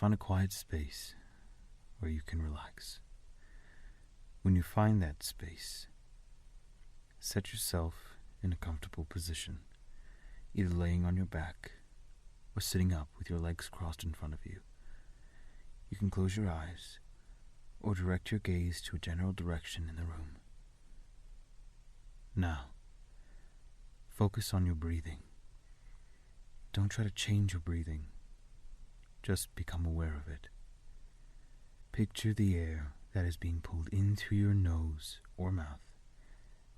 find a quiet space where you can relax. When you find that space, set yourself in a comfortable position, either laying on your back or sitting up with your legs crossed in front of you. You can close your eyes or direct your gaze to a general direction in the room. Now, focus on your breathing. Don't try to change your breathing. Just become aware of it. Picture the air that is being pulled in through your nose or mouth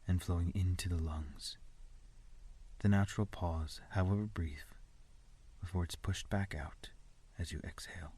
and flowing into the lungs. The natural pause, however brief, before it's pushed back out as you exhale.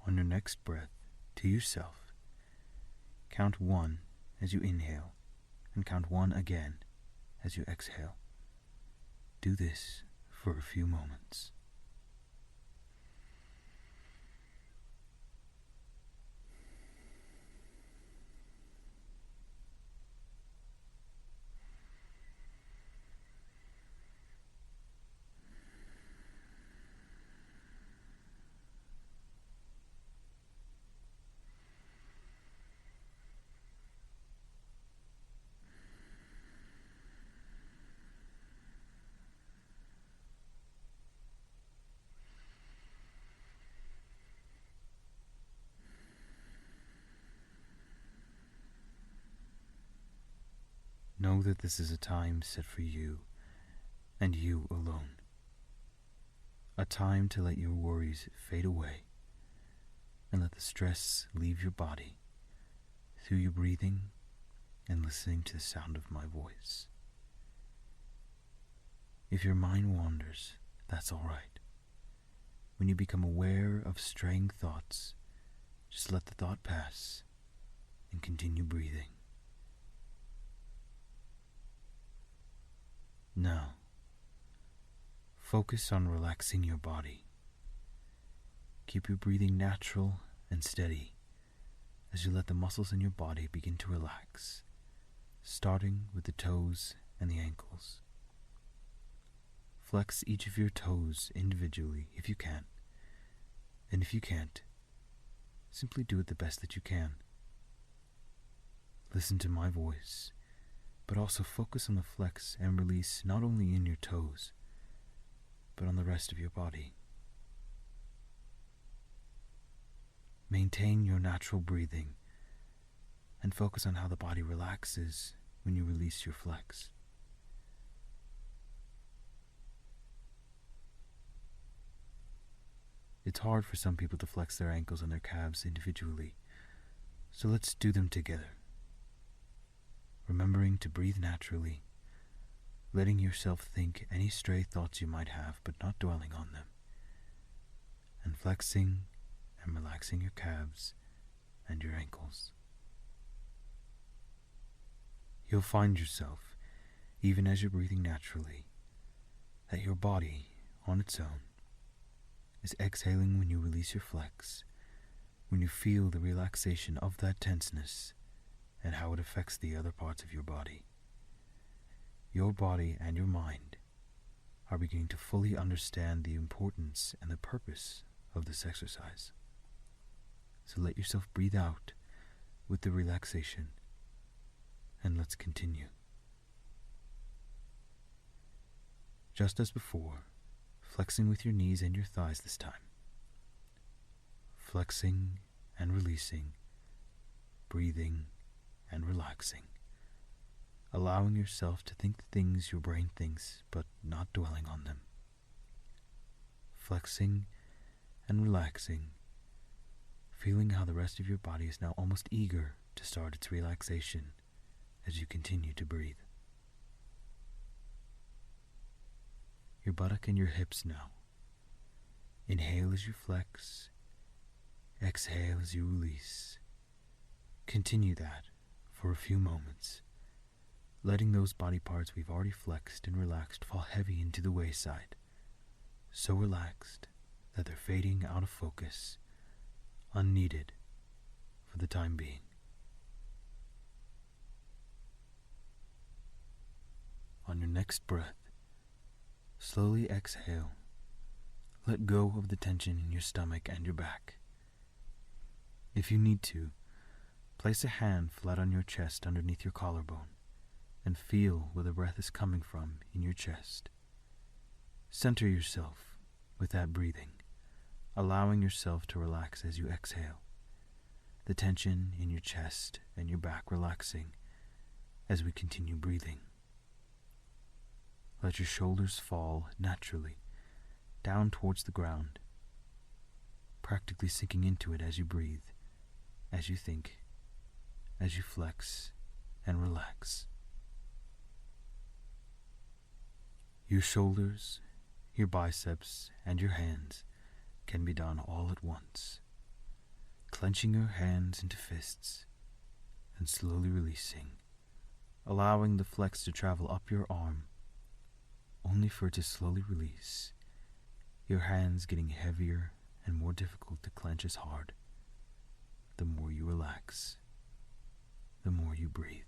On your next breath, to yourself, count 1 as you inhale and count 1 again as you exhale. Do this for a few moments. Know that this is a time set for you and you alone. A time to let your worries fade away and let the stress leave your body through your breathing and listening to the sound of my voice. If your mind wanders, that's all right. When you become aware of straying thoughts, just let the thought pass and continue breathing. Now, focus on relaxing your body. Keep your breathing natural and steady as you let the muscles in your body begin to relax, starting with the toes and the ankles. Flex each of your toes individually if you can, and if you can't, simply do it the best that you can. Listen to my voice, but also focus on the flex and release not only in your toes, but on the rest of your body. Maintain your natural breathing and focus on how the body relaxes when you release your flex. It's hard for some people to flex their ankles and their calves individually, so let's do them together. Remembering to breathe naturally, letting yourself think any stray thoughts you might have but not dwelling on them, and flexing and relaxing your calves and your ankles. You'll find yourself, even as you're breathing naturally, that your body, on its own, is exhaling when you release your flex, when you feel the relaxation of that tenseness and how it affects the other parts of your body. Your body and your mind are beginning to fully understand the importance and the purpose of this exercise. So let yourself breathe out with the relaxation, and let's continue. Just as before, flexing with your knees and your thighs this time. Flexing and releasing, breathing and relaxing, allowing yourself to think the things your brain thinks but not dwelling on them. Flexing and relaxing, feeling how the rest of your body is now almost eager to start its relaxation as you continue to breathe. Your buttock and your hips now. Inhale as you flex, exhale as you release. Continue that for a few moments, letting those body parts we've already flexed and relaxed fall heavy into the wayside, so relaxed that they're fading out of focus, unneeded for the time being. On your next breath, slowly exhale. Let go of the tension in your stomach and your back. If you need to, place a hand flat on your chest underneath your collarbone and feel where the breath is coming from in your chest. Center yourself with that breathing, allowing yourself to relax as you exhale, the tension in your chest and your back relaxing as we continue breathing. Let your shoulders fall naturally down towards the ground, practically sinking into it as you breathe, as you think, as you flex and relax. Your shoulders, your biceps, and your hands can be done all at once, clenching your hands into fists and slowly releasing, allowing the flex to travel up your arm, only for it to slowly release, your hands getting heavier and more difficult to clench as hard. The more you relax, the more you breathe,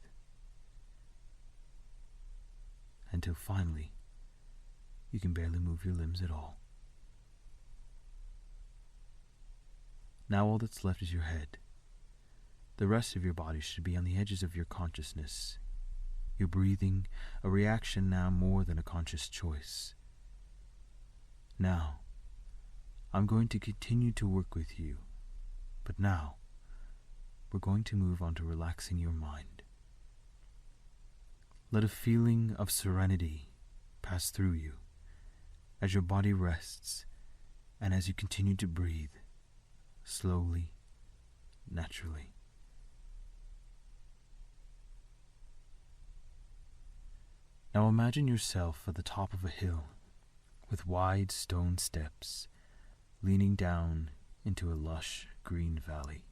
until finally you can barely move your limbs at all. Now all that's left is your head. The rest of your body should be on the edges of your consciousness. Your breathing, a reaction now more than a conscious choice. Now, I'm going to continue to work with you, but now, we're going to move on to relaxing your mind. Let a feeling of serenity pass through you as your body rests and as you continue to breathe, slowly, naturally. Now imagine yourself at the top of a hill with wide stone steps leaning down into a lush green valley.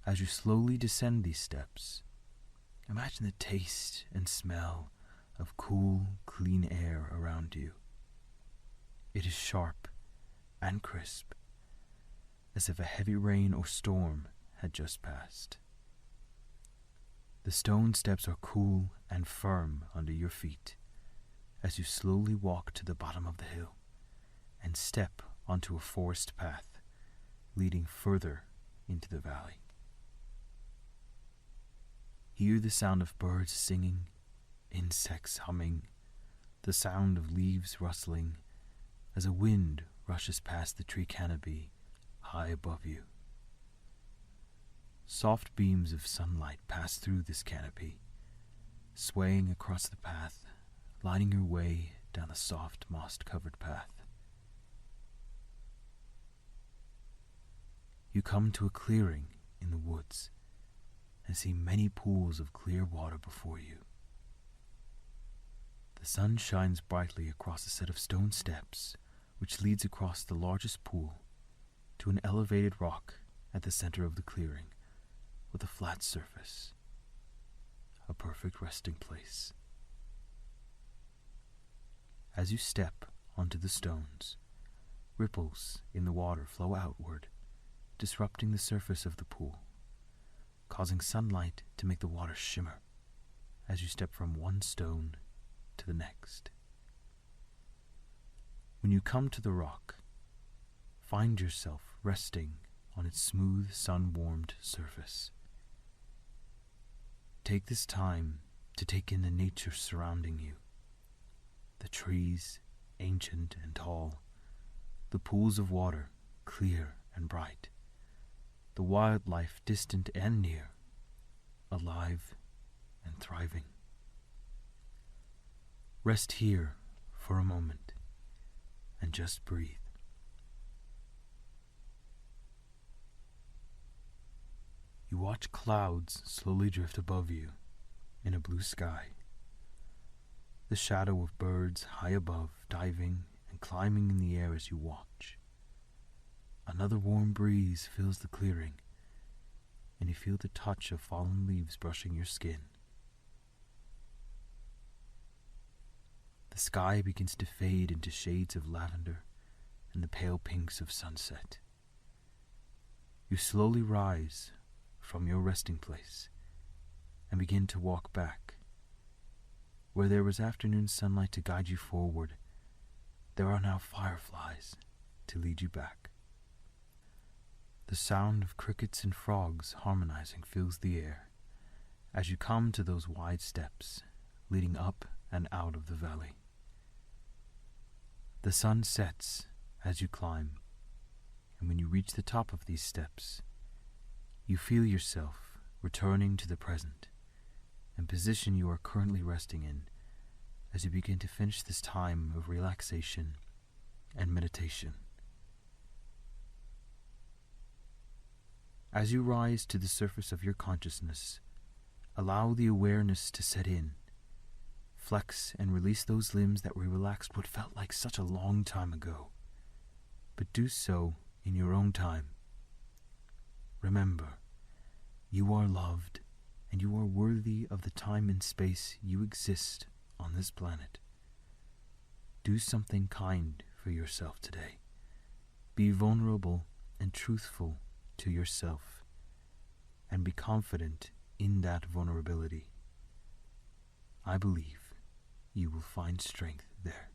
As you slowly descend these steps, imagine the taste and smell of cool, clean air around you. It is sharp and crisp, as if a heavy rain or storm had just passed. The stone steps are cool and firm under your feet as you slowly walk to the bottom of the hill and step onto a forest path leading further into the valley. Hear the sound of birds singing, insects humming, the sound of leaves rustling as a wind rushes past the tree canopy high above you. Soft beams of sunlight pass through this canopy, swaying across the path, lighting your way down the soft moss-covered path. You come to a clearing in the woods and see many pools of clear water before you. The sun shines brightly across a set of stone steps, which leads across the largest pool to an elevated rock at the center of the clearing with a flat surface, a perfect resting place. As you step onto the stones, ripples in the water flow outward, disrupting the surface of the pool, causing sunlight to make the water shimmer as you step from one stone to the next. When you come to the rock, find yourself resting on its smooth, sun-warmed surface. Take this time to take in the nature surrounding you. The trees, ancient and tall, the pools of water, clear and bright, the wildlife distant and near, alive and thriving. Rest here for a moment and just breathe. You watch clouds slowly drift above you in a blue sky. The shadow of birds high above, diving and climbing in the air as you watch. A Another warm breeze fills the clearing, and you feel the touch of fallen leaves brushing your skin. The sky begins to fade into shades of lavender and the pale pinks of sunset. You slowly rise from your resting place and begin to walk back. Where there was afternoon sunlight to guide you forward, there are now fireflies to lead you back. The sound of crickets and frogs harmonizing fills the air as you come to those wide steps leading up and out of the valley. The sun sets as you climb, and when you reach the top of these steps, you feel yourself returning to the present and position you are currently resting in as you begin to finish this time of relaxation and meditation. As you rise to the surface of your consciousness, allow the awareness to set in. Flex and release those limbs that were relaxed what felt like such a long time ago, but do so in your own time. Remember, you are loved and you are worthy of the time and space you exist on this planet. Do something kind for yourself today. Be vulnerable and truthful to yourself, and be confident in that vulnerability. I believe you will find strength there.